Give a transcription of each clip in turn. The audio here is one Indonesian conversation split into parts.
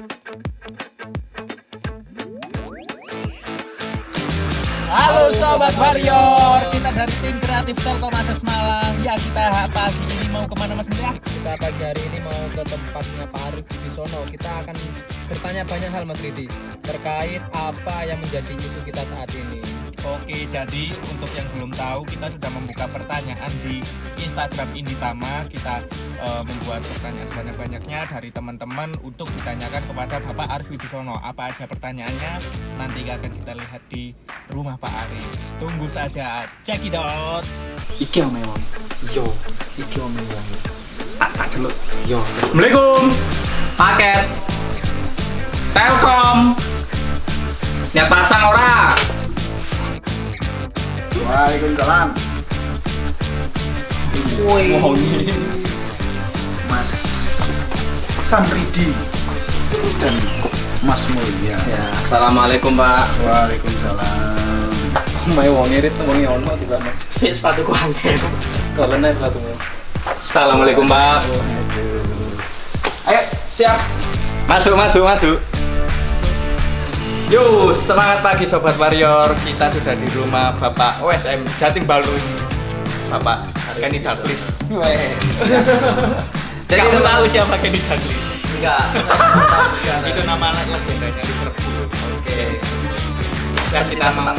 Halo Sobat Warrior, kita dari tim kreatif Telkom Akses Malang. Ya, kita pagi ini mau kemana Mas Mulia? Kita pagi hari ini mau ke tempatnya Pak Arif Wibisono. Kita akan bertanya banyak hal Mas Ridi terkait apa yang menjadi isu kita saat ini. Oke, jadi untuk yang belum tahu, kita sudah membuka pertanyaan di Instagram Inditama. Kita membuat pertanyaan sebanyak-banyaknya dari teman-teman untuk ditanyakan kepada Bapak Arif Wibisono. Apa aja pertanyaannya nanti akan kita lihat di rumah Pak Arif. Tunggu saja, check it out. Iki om ewang. Yo, iki om ewang. Tak celuk. Yo. Assalamualaikum. Paket Telkom. Lihat pasang ora? Waalaikumsalam. Woi. Mas Samridi dan Mas Mulya. Ya, assalamualaikum Pak. Waalaikumsalam. Mai wong irit wong ono tiba. Si sepatuku angin. Kalau naik sepatunya. Assalamualaikum Pak. Ayo, siap. Masuk. Yo, semangat pagi Sobat Warrior. Kita sudah di rumah Bapak OSM Jatim Balus, Bapak Kenny Douglas. Weh. Jadi kamu tahu siapa Kenny Douglas? Enggak. Itu nama anak legendanya Liverpool. Oke. Ya, kita mau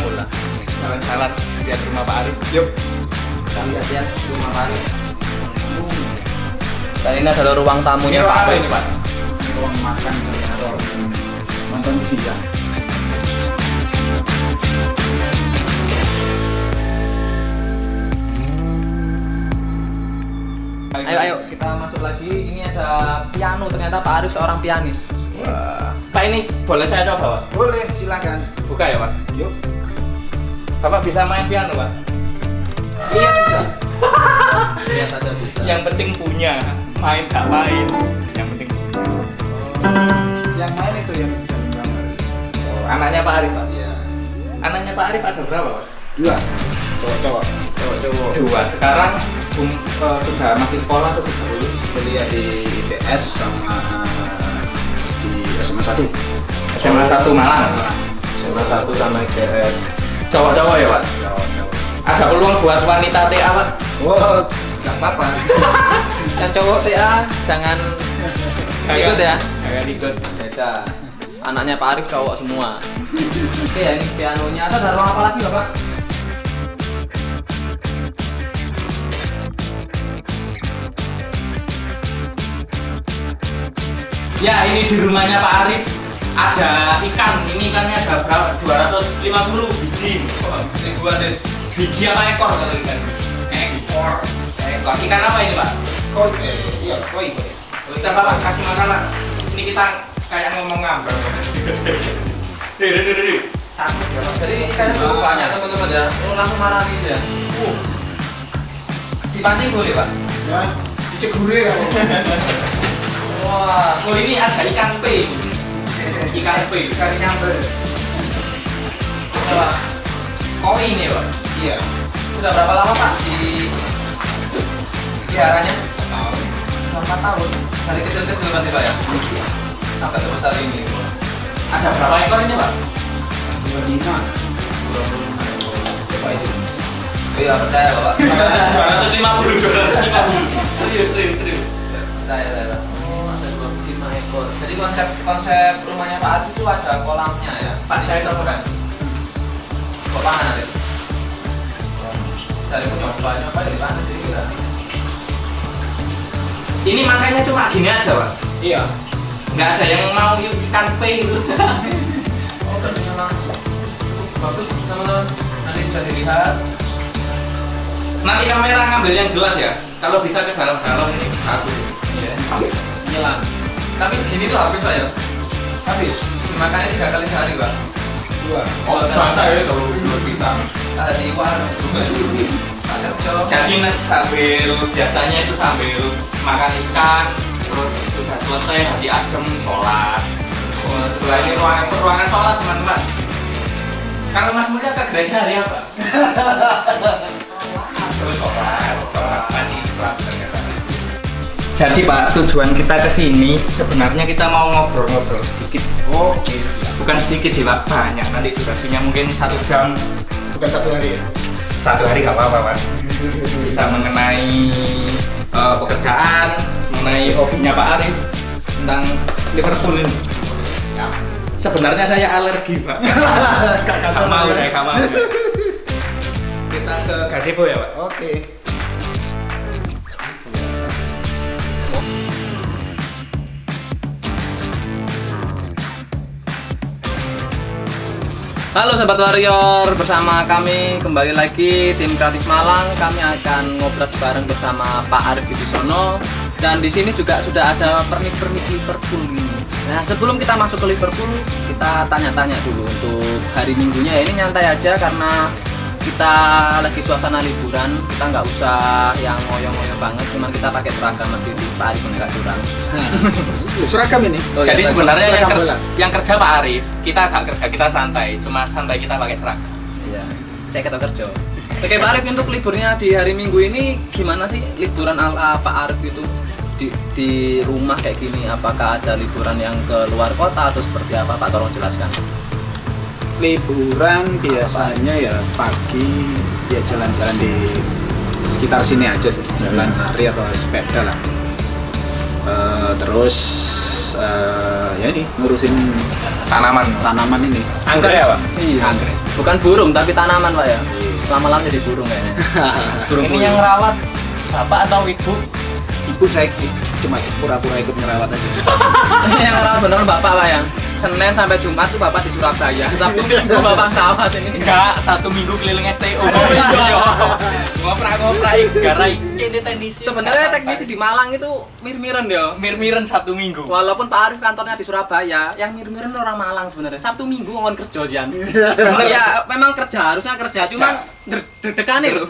jalan-jalan lihat rumah Pak Arif. Yuk. Kita lihat rumah Pak Arif. Dan ini adalah ruang tamunya Ini Pak apa Arif. ini Pak? Ruang makan saya nonton TV ya. Ayo kita masuk lagi. Ini ada piano. Ternyata Pak Arif seorang pianis. Wah. Pak, ini boleh saya coba Pak? Boleh, silakan. Buka ya Pak? Yuk. Bapak bisa main piano Pak? Iya bisa. Lihat aja bisa. Yang penting punya, main gak main. Yang penting Yang main itu yang dalam gambar. anaknya Pak Arif Pak. Iya. Anaknya Pak Arif ada berapa Pak? 2. Cowok-cowok. Cowok-cowok. 2. Sekarang sudah masih sekolah atau sudah lulus? Kuliah di ITS sama di SMA 1. SMA 1 Malang. SMA 1 sama ITS. Cowok-cowok ya Pak? Cowok-cowok. Ada peluang buat wanita TA Pak? Oh, nggak apa-apa. Yang cowok TA jangan ikut ya. Jangan ikut. Beda. Anaknya Pak Arif cowok semua. Oke ya, ini pianonya. Atau ada ruang apa lagi Bapak? Ya, ini di rumahnya Pak Arif ada ikan. Ini ikannya ada berapa? 250 biji. Oh, ribuan biji apa ekor kalau ikan? Ekor. Ikan apa ini Pak? Iya, koi. Kita Bapak kasih makanan. Ini kita kayak ngomong ngambek. Diri. Takut ya Pak. Jadi ikannya cukup banyak teman-teman ya. Oh, langsung marah gitu ya. Dipancing boleh Pak? Ya, dicegure ya. Wah, Oh, ini ada ikan pe. Ikan pe. Kali nyambel. Pak. Koi ini Pak. Iya. sudah berapa lama Pak di peliharanya? Tahu. Selama 4 tahun. Dari kecil-kecil pasti Pak ya? Sampai sebesar ini. Ada berapa ekor ini Pak? 25. Coba itu. Iya percaya kok Pak. 250. Serius. Percaya saya Pak. Oh ada 25 ekor. Jadi konsep rumahnya Pak Arif itu ada kolamnya ya. Pak saya tahu kan. Kok pangan ada? Cari punya banyak Pak di mana jadi kan. Ini makanya cuma gini aja Pak. Iya. Nggak ada yang mau ikan pe itu. Oh berarti memang cukup bagus teman-teman. Nanti bisa dilihat. Nanti kamera ngambil yang jelas ya. Kalau bisa ke dalam-dalam ini bagus. Iya. Nyelam. Tapi segini tuh habis Pak ya? Habis. Dimakannya 3 kali sehari Pak. 2. Oh, santai ya kalau bisa. Ada di warung juga. Ada jawab. Jadi sambil biasanya itu sambil makan ikan, terus sudah selesai hati adem sholat. Setelah ini ruangan sholat teman-teman. Kalau Mas Mulya ke gereja hari apa? Terus sholat masih Islam ternyata. Jadi Pak, tujuan kita ke sini sebenarnya kita mau ngobrol-ngobrol sedikit. Oke, siap. Bukan sedikit sih Pak, banyak. Nanti durasinya mungkin 1 jam. Bukan 1 hari ya? 1 hari nggak apa-apa Pak. Bisa mengenai pekerjaan, mengenai hobinya Pak Arif tentang Liverpool ini. Sebenarnya saya alergi Pak. Gak mau ya, gak mau. Kita ke gazebo ya Pak. Oke. Halo Sobat Warrior, bersama kami kembali lagi tim Kreatif Malang. Kami akan ngobrol bareng bersama Pak Arif Wibisono. Dan di sini juga sudah ada pernik-pernik Liverpool ini. Nah, sebelum kita masuk ke Liverpool, kita tanya-tanya dulu untuk hari Minggunya. Ini nyantai aja karena kita lagi suasana liburan. Kita nggak usah yang ngoyo-ngoyo banget, cuman kita pakai seragam Mas Didi. Pak Arif nggak curang. Seragam ini. Oh, Jadi iya, sebenarnya seragam bola. yang kerja Pak Arif, kita gak kerja, kita santai. Cuma santai kita pakai seragam. iya, cek atau kerja. Oke Pak Arif, untuk liburnya di hari Minggu ini gimana sih liburan ala Pak Arif itu di rumah kayak gini? Apakah ada liburan yang ke luar kota atau seperti apa Pak? Tolong jelaskan. Liburan biasanya ya pagi ya jalan-jalan di sekitar sini aja sih, jalan lari atau sepeda lah. Terus ya ini ngurusin tanaman ini. Anggrek ya Pak? Iya. Anggrek. Bukan burung tapi tanaman Pak ya. Iya. Lama-lama jadi burung kayaknya. Ini yang ngerawat bapak atau ibu? Ibu saya cuma pura-pura ikut ngerawat aja. Ini yang ngerawat beneran Bapak Pak ya. Senin sampai Jumat tuh Bapak di Surabaya. Sabtu Minggu Bapak ngerawat ini. Enggak, 1 minggu keliling STO. Ngoprak-ngoprak garai kene teknisi. Sebenarnya teknisi di Malang itu mir-miren ya. mir-miren 1 minggu. Walaupun Pak Arif kantornya di Surabaya, yang mir-miren orang Malang sebenarnya. Sabtu Minggu ngomong kerja Jan. Ya memang kerja, harusnya kerja, cuman deg-degan itu.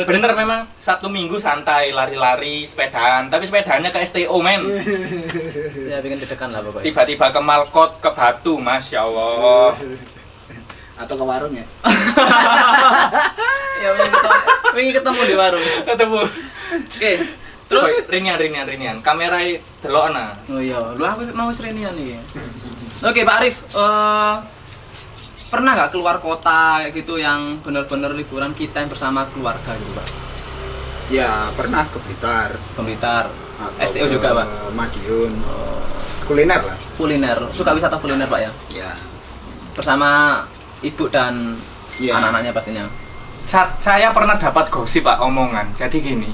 Bener memang 1 minggu santai, lari-lari, sepedaan, tapi sepedanya ke STO men. Ya bikin deg-degan lah pokoknya. Tiba-tiba ke Malkot, ke Batu, Masya Allah. Atau ke warung ya. Ya wingi ketemu di warung. Ketemu. Oke. Terus Rinian. Kamera delokna. oh iya, lu aku mau serenian nih. Oke, Pak Arif, pernah nggak keluar kota kayak gitu yang benar-benar liburan kita yang bersama keluarga gitu, Pak? Ya pernah ke Blitar. Ke Blitar, Atau STO juga, ke Pak? Madiun. Kuliner lah. Kuliner, suka wisata kuliner, Pak ya? Ya. Bersama ibu dan Iya. anak-anaknya pastinya. Saya pernah dapat gosip Pak, omongan. Jadi gini,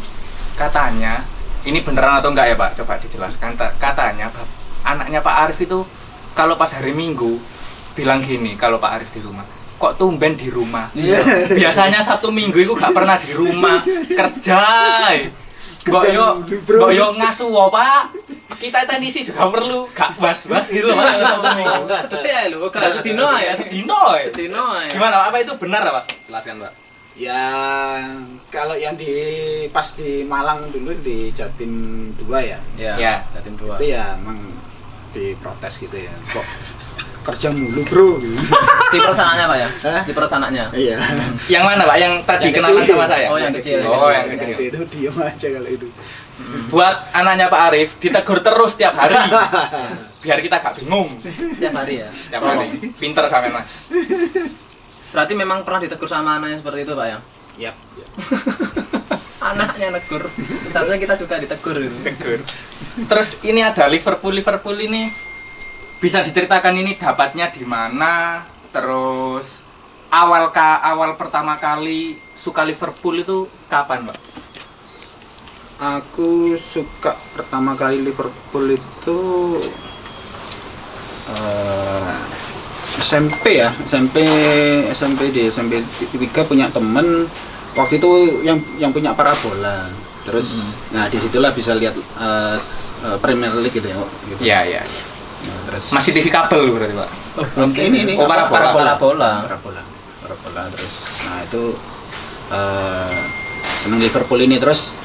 katanya, ini beneran atau enggak ya Pak? Coba dijelaskan. Katanya anaknya Pak Arif itu kalau pas hari Minggu bilang gini, kalau Pak Arif di rumah, kok tumben di rumah? Iya. Biasanya Sabtu Minggu itu gak pernah di rumah, kerja. Mbok yo ngasuh Pak. Kita teknisi juga perlu gak was-was gitu Pak. Sabtu Minggu. Sedetik aja lho, gak sedino ya. Sedino ya. Sedino ya. Gimana Pak? Apa itu benar Pak? Jelaskan Pak. Ya kalau yang pas di Malang dulu di Jatim 2 ya. Ya. Jatim 2. Itu ya emang diprotes gitu ya. Kok kerja mulu, Bro. Di perut anaknya, Pak ya? Hah? Di perut anaknya. Iya. Yang mana Pak? Yang tadi Yang kenalan kecil. sama saya? Oh, yang kecil. Oh, yang Yang kecil. gede itu diam aja kalau itu. Buat anaknya Pak Arif, ditegur terus tiap hari. Biar kita gak bingung Tiap hari ya. tiap hari. Pinter sampe Mas. Berarti memang pernah ditegur sama anaknya seperti itu, Pak ya? Yap. Anaknya negur. Seharusnya kita juga ditegur gitu. Tegur. Terus ini ada Liverpool ini bisa diceritakan ini dapatnya di mana? Terus awal pertama kali suka Liverpool itu kapan, Pak? Aku suka pertama kali Liverpool itu SMP ya, SMP 3 punya temen waktu itu yang punya parabola. Terus nah disitulah bisa lihat Premier League gitu ya. Gitu. Iya. Nah, terus Masih TV kabel berarti, Pak. ini Oh, parabola. parabola terus nah itu seneng Liverpool ini, terus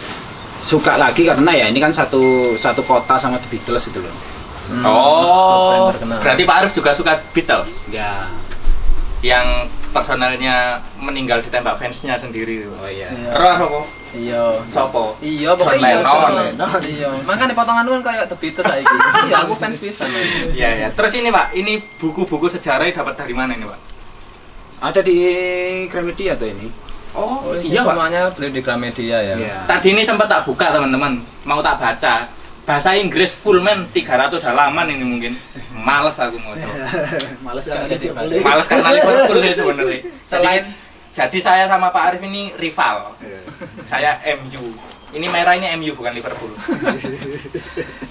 suka lagi karena ya ini kan satu kota sama The Beatles itu loh. Oh, terkenal. berarti Pak Arif juga suka Beatles? Ya. Yang personalnya meninggal ditembak fansnya sendiri. Oh iya. Iya. Roh apa? Iya. Sopo? Iya, pokoknya John Lennon. Iya. Makanya potongan lu kan kayak The Beatles saiki. Iya, aku fans pisan. Iya ya. Terus ini Pak, ini buku-buku sejarah dapat dari mana ini Pak? Ada di Gramedia tuh ini. Oh, Iya, iya Pak. semuanya beli di Gramedia ya. Iya. Tadi ini sempat tak buka teman-teman, mau tak baca. Bahasa Inggris full man 300 halaman ini mungkin. Males aku mau coba. Males Nggak kan jadi Liverpool. balik. Males karena Liverpool ya sebenarnya. Selain Jadi saya sama Pak Arif ini rival. Iya. Saya MU. Ini merah ini MU bukan Liverpool.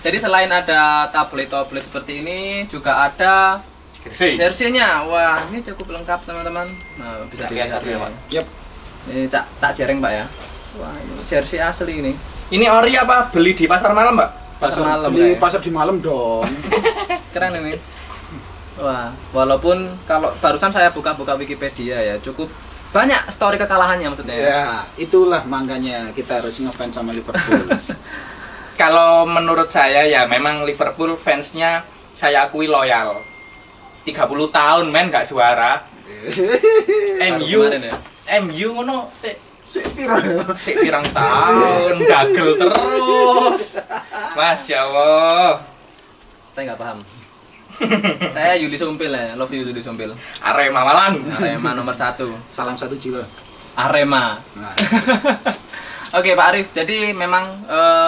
jadi selain ada tablet-tablet seperti ini juga ada Jersey. jersey-nya. Wah, ini cukup lengkap teman-teman. Nah, bisa Lihat dilihat satu ya, Pak. Yap. Ini tak jereng Pak ya. Wah, ini jersey asli ini. Ini ori apa beli di pasar malam, Pak? Pasar malam, di kayak. pasar di malam dong. Keren ini. Wah, walaupun kalau barusan saya buka-buka Wikipedia ya, cukup banyak story kekalahannya maksudnya. Ya, itulah makanya kita harus ngefans sama Liverpool. Kalau menurut saya ya memang Liverpool fansnya saya akui loyal. 30 tahun men gak juara. MU Kemarin ya. MU ngono sik Sepiro. sik pirang tahun dagel terus. Masya Allah. Saya nggak paham. Saya Yuli Sumpil ya, love you Yuli Sumpil. Arema Malang. Arema nomor 1. Salam satu jiwa. Arema. Nah, Oke Pak Arif, jadi memang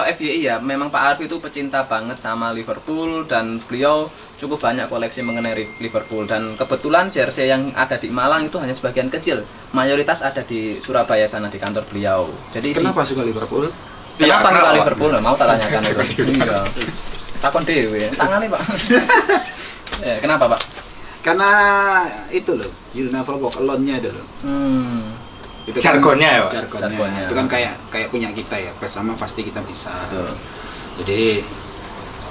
FYI ya, memang Pak Arif itu pecinta banget sama Liverpool dan beliau cukup banyak koleksi mengenai Liverpool dan kebetulan jersey yang ada di Malang itu hanya sebagian kecil, mayoritas ada di Surabaya sana di kantor beliau. Jadi kenapa suka Liverpool? kenapa Iya, suka kenapa? Liverpool? Mau tak tanyakan itu. Iya. Takon dewe, tangane Pak. Kenapa Pak? Karena itu loh, You'll Never Walk Alone-nya itu loh. Itu kan Jargonnya ya, Pak? jargonnya. Itu kan kayak punya kita ya, bersama pasti kita bisa. Betul. Jadi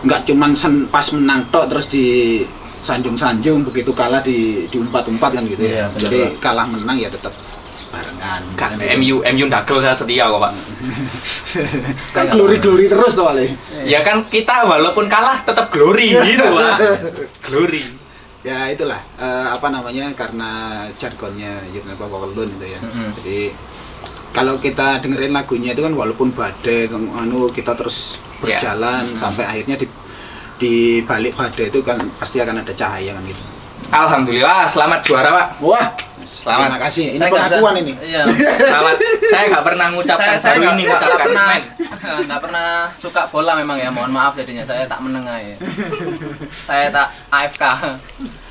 nggak cuman pas menang tok terus di sanjung-sanjung, begitu kalah diumpat-umpat kan gitu Iya, ya. benar, Jadi Pak. kalah menang ya tetap barengan. Kan Kan MU dagel saya setia kok, Pak. kan glory terus tuh Ale. Ya kan kita walaupun kalah tetap glory gitu, Pak. Glory. Ya itulah apa namanya, karena jargonnya You'll Never Walk Alone itu ya. Jadi kalau kita dengerin lagunya itu kan walaupun badai kita terus berjalan sampai akhirnya di balik badai itu kan pasti akan ada cahaya kan gitu. Alhamdulillah, selamat juara, Pak. Wah, Selamat. terima kasih. Ini Saya nggak pengakuan bisa- ini. Iya. Selamat. Saya nggak pernah ngucapkan saya baru ini ngucapkan. pernah Men. nggak pernah suka bola memang ya, mohon maaf jadinya saya tak menengah ya. Saya tak AFK.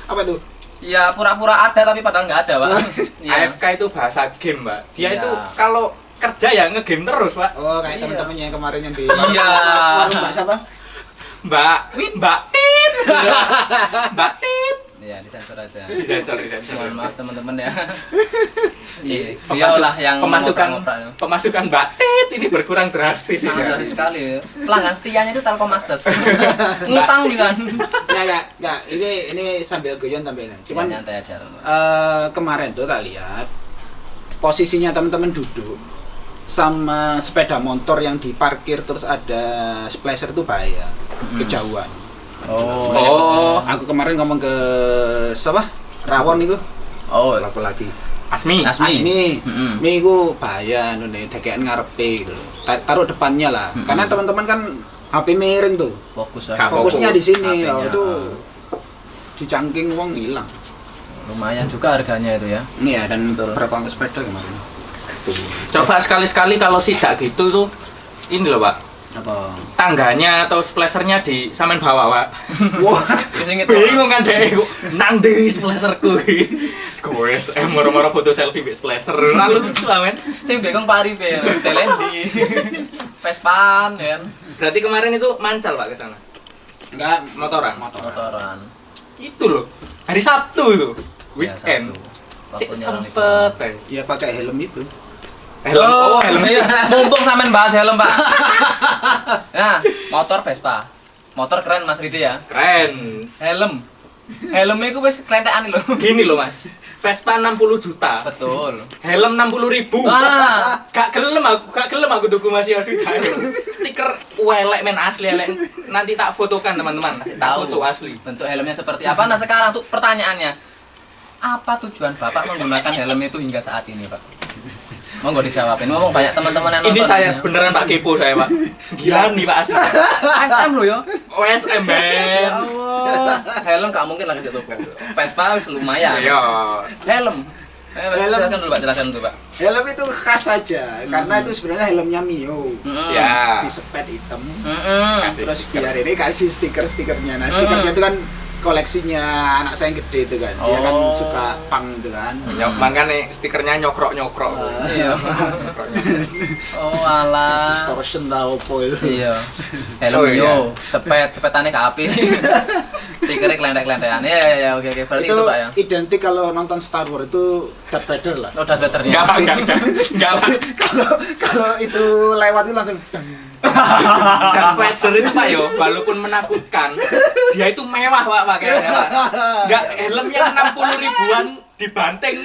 Apa tuh? Ya pura-pura ada tapi padahal nggak ada Pak. Iya. AFK itu bahasa game, Pak. Dia Iya. itu kalau kerja ya ngegame terus, Pak. Oh, kayak Iya. teman-temannya yang kemarin yang di Iya. warung Mbak siapa? Mbak Tit. Mbak Tit. Iya disensor aja. Sorry. Mohon maaf teman-teman ya. Iya. Dialah yang ngoprek-ngoprek. pemasukan Mbak Tit ini berkurang drastis Sangat ya. drastis sekali ya. Pelanggan setianya itu Telkom Akses. Ngutang juga. Ya, ini sambil guyon sambil ini. Cuman Ya, nyantai aja. kemarin tuh tak lihat posisinya teman-teman duduk sama sepeda motor yang diparkir terus ada splasher itu bahaya, kejauhan. Oh. Aku kemarin ngomong ke siapa? Rawon itu. Oh, Apa lagi? Asmi. Asmi. Mm-mm. Mi itu bahaya nih, dekean ngarepe gitu loh. Taruh depannya lah. Karena teman-teman kan HP miring tuh. fokus Nggak aja. Fokusnya di sini HP-nya, loh, itu dicangking uang hilang. lumayan juga harganya itu ya. Iya, dan Betul. berapa sepeda kemarin. Tuh. Coba sekali-sekali kalau sidak gitu tuh ini loh, Pak. Apa? Tangganya atau splashernya di samen bawah, Pak. Wah, Sing Bingung kan deh, nang di splasherku. Gue moro-moro foto selfie mbek splasher. Lalu lucu lah, men. Sing bingung Pak Arif ya, Telendi. Vespan ya. Berarti kemarin itu mancal, Pak, ke sana. enggak Motoran. Motoran. Itu loh. Hari Sabtu itu. Ya, Weekend. Sabtu. Sik Waktunya orang sempet. ya pakai helm itu. Helm. Oh, helm. iya. Mumpung sampean bahas helm, Pak. Nah, motor Vespa. Motor keren Mas Ridi ya. Keren. Helm. Helmnya itu wis klentekan lho. Gini loh, Mas. Vespa 60 juta. Betul. Helm 60.000. Wah. Gak gelem aku tuku masih hospital. Stiker welek men asli elek. Nanti tak fotokan teman-teman. Tak Tahu. foto asli. Bentuk helmnya seperti apa? Nah, sekarang tuh pertanyaannya. Apa tujuan Bapak menggunakan helm itu hingga saat ini, Pak? Monggo dijawabin. Ngomong banyak teman-teman yang Ini nonton. saya beneran Pak kepo saya Pak. Gila nih Pak asli. ASM lo yo. OSM Ya Ben. Allah. Helm gak mungkin lagi situ. Vespa wis lumayan. Iya. Helm. Jelaskan dulu Pak, jelaskan dulu Pak. Helm itu khas saja, karena itu sebenarnya helmnya Mio. Ya. Disepet hitam. Kasih. Terus biar ini kasih stiker-stikernya. Nah, stikernya itu kan koleksinya anak saya yang gede itu kan. Dia kan Oh. suka punk itu kan. Makanya stikernya nyokrok-nyokrok. Iya. Oh alah. Distortion lah opo itu. Iya. Helm Oh, iya. yo, sepetane ke api. Stikernya kelentek-kelentekan. Ya, oke. Berarti Itu itu Pak ya. identik kalau nonton Star Wars itu Darth Vader lah. Oh, Darth Vader Enggak Pak, nya. enggak Pak. Kalau itu lewat itu langsung dang. Darth Vader itu Pak yo, walaupun menakutkan, dia itu mewah Pak pakaiannya Pak. Enggak helm yang 60 ribuan dibanting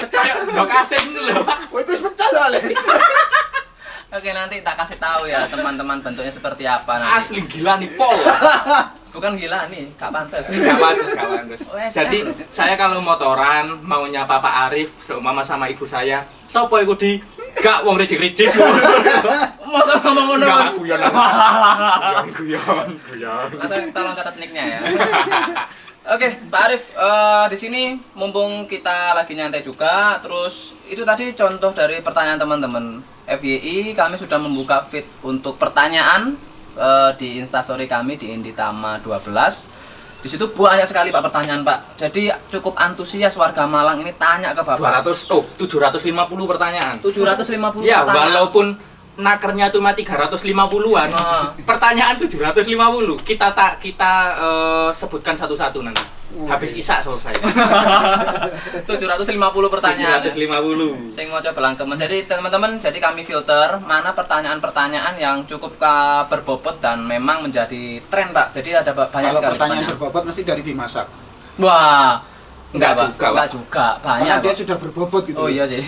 pecah ndok asing lho Pak. Oh, itu pecah soalnya. Oke, nanti tak kasih tahu ya teman-teman bentuknya seperti apa nanti. Asli gila nih Pol. Bukan gila nih, gak pantas. Gak pantas. Oh, SM. Jadi saya kalau motoran mau nyapa Pak Arif seumpama sama ibu saya, sopo iku di gak wong rejik-rejik. Masa ngomong ngono? Enggak guyon. Guyon. Langsung tolong catat nick-nya ya. Oke, Pak Arif, di sini mumpung kita lagi nyantai juga, terus itu tadi contoh dari pertanyaan teman-teman FYI, kami sudah membuka feed untuk pertanyaan di Instastory kami di Inditama 12. Di situ banyak sekali Pak pertanyaan Pak. Jadi cukup antusias warga Malang ini tanya ke Bapak. 750 pertanyaan. 750 Ya, pertanyaan. walaupun nakernya cuma 350-an. Pertanyaan 750. Kita sebutkan satu-satu nanti. Habis Isa selesai. 750 pertanyaan. 750. Sing mau coba langkemen. Jadi teman-teman, jadi kami filter mana pertanyaan-pertanyaan yang cukup berbobot dan memang menjadi tren Pak. Jadi ada banyak Kalau sekali pertanyaan berbobot mesti dari Bimasak. Wah, Enggak Pak. juga, Pak. Enggak juga, banyak. Karena dia Pak. sudah berbobot gitu. Oh iya sih.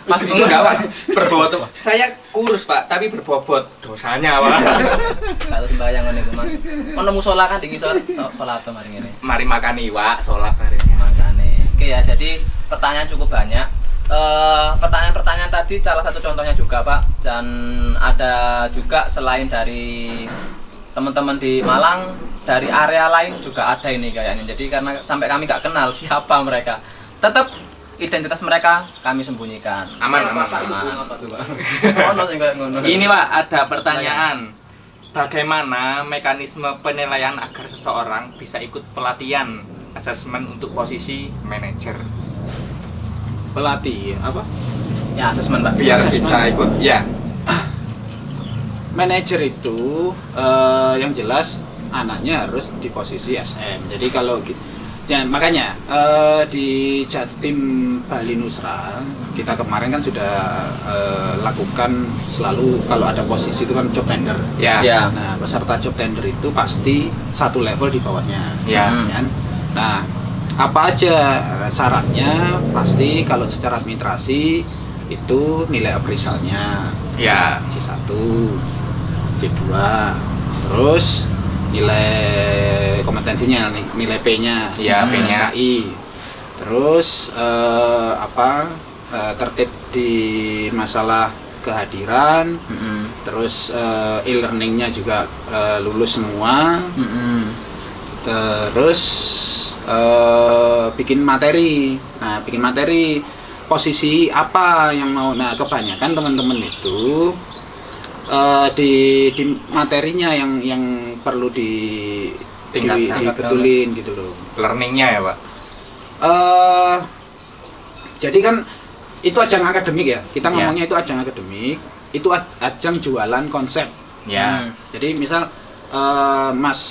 Mas enggak Pak. Berbobot. Saya kurus Pak, tapi berbobot dosanya Pak. Kalau sembahyang ngene iku, Mas. Ono musala kan di ngisor salat mari ngene. Mari makan iwak, sholat hari ini. Makane. Oke ya, jadi pertanyaan cukup banyak. Pertanyaan-pertanyaan tadi salah satu contohnya juga Pak, dan ada juga selain dari teman-teman di Malang, dari area lain juga ada ini kayaknya. Jadi karena sampai kami nggak kenal siapa mereka, tetap identitas mereka kami sembunyikan. Aman. Ini Pak, ada pertanyaan. Bagaimana mekanisme penilaian agar seseorang bisa ikut pelatihan asesmen untuk posisi manajer? Pelatih apa? Ya, asesmen Pak. Biar Asesmen. bisa ikut, ya. Manajer itu yang jelas anaknya harus di posisi SM. Jadi kalau ya makanya di Jatim Bali Nusra kita kemarin kan sudah lakukan selalu kalau ada posisi itu kan job tender. Ya. Ya. Nah, peserta job tender itu pasti satu level di bawahnya. Ya. Kan? Nah, apa aja syaratnya? Pasti kalau secara administrasi itu nilai appraisalnya Ya. C1, C2, terus nilai kompetensinya, nilai P-nya, Iya, P-nya. SKI. Terus tertib di masalah kehadiran, terus e-learningnya juga lulus semua. Terus bikin materi. Nah, bikin materi posisi apa yang mau. Nah, kebanyakan teman-teman itu di materinya yang perlu dibetulin gitu loh. Learningnya ya Pak? Jadi kan itu ajang akademik ya. Kita Ya. ngomongnya itu ajang akademik. Itu ajang jualan konsep. Ya. Jadi misal Mas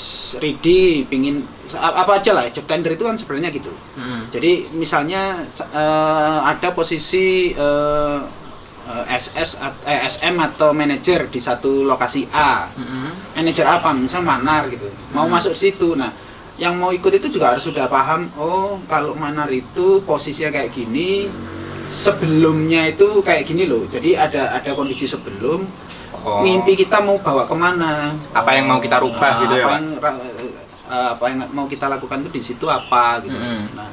Ridi pingin apa aja lah, job tender itu kan sebenarnya gitu. Jadi misalnya ada posisi SM atau manajer di satu lokasi A. Manajer apa? Misal Manar gitu. Mau masuk situ. Nah, yang mau ikut itu juga harus sudah paham, oh kalau Manar itu posisinya kayak gini, sebelumnya itu kayak gini loh. Jadi ada kondisi sebelum. Oh. Mimpi kita mau bawa kemana? Apa yang mau kita rubah gitu ya, Pak? Apa yang mau kita lakukan tuh di situ apa gitu. Nah,